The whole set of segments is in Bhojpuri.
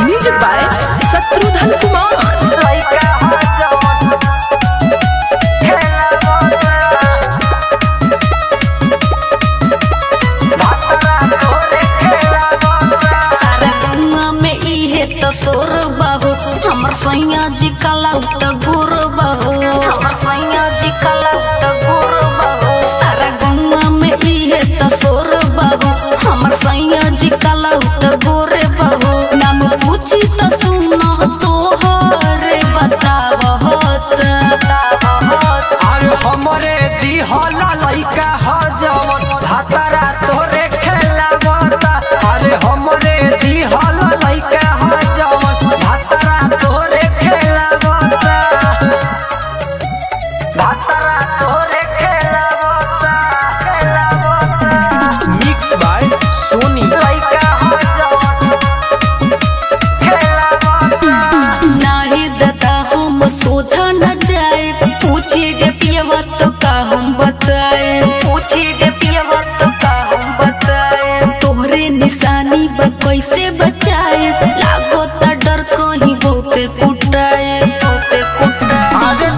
Music by Shatrughan Kumar. सोर बहू हमर सैया जी कला त गुर बहू, हमर सैया जी कला त गुर बहू। सारा गंगा में इहे त सोर बहू हमर सैया जी कला त गुर बहू। नाम पूछी त सुना तोहरे बतावत। अरे हमरे दिहल लइका ह जवन भातारा तोरे खेलावता। अरे हमरे दिहल लइका ह जवन भातारा तोरे खेलावता। भातारा तोरे खेलावता। Mix by Sony. लइका ह जवन खेलावता। नाही दादा हम सोझा न जाए, पूछी जे पियवा तो का हम बताए, पूछी जे पियवा तो का हम बताए। तोहरे निशानी बा कैसे बचाए, लागो त डर कहीं बहुते कुटाए, बहुते कुटाए। अरे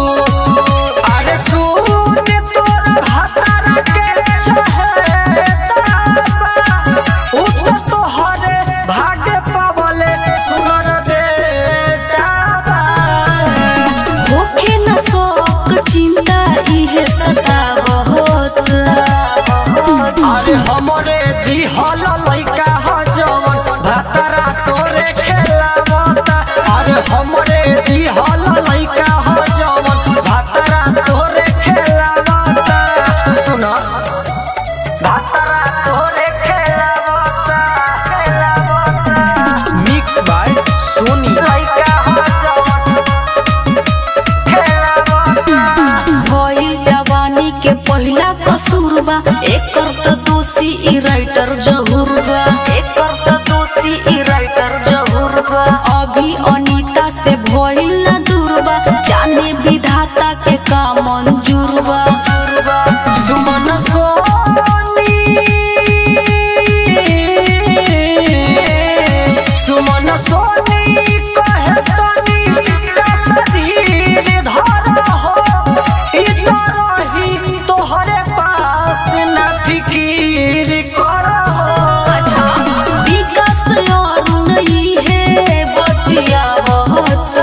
अरे सुन तोर भातारा के चहेता उ तो तोहरे भाग्य पावले सुनर बेटा बा। होखे न शौक चिंता इहे सतावत। अरे हमरे दिहल लइका ह जवन भातारा तोरे खेलावता। अरे हमरे दिहल लइका ह जवन भातारा तोरे खेलावता। सुन भातारा तोरे खेलावता। Mix by Sony. लइका ह जवन खेलावता। भई जवानी के पहिला कसूर बा, एकर त दोषी ई राइटर जहूर बा, एकर त दोषी ई राइटर जहूर बा। अभी अनीता से भइल ना दूर बा, जाने विधाता के का मंजूर बा। सुमन सोनी सुमन सोनी कहे तनी कसधीर धर हो। इतरही तोहरे पास ना फिकीर कर हो। अच्छा विकास और नहीं है बतिया बहुत।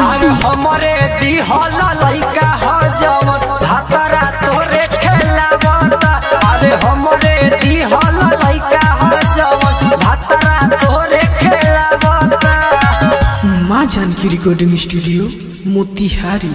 अरे हमरे दिहल लइका ह जवन भातारा तोरे खेलावता। अरे हमरे दिहल लइका ह जवन भातारा तोरे खेलावता। माँ जानकी रिकॉर्डिंग स्टूडियो मोतिहारी।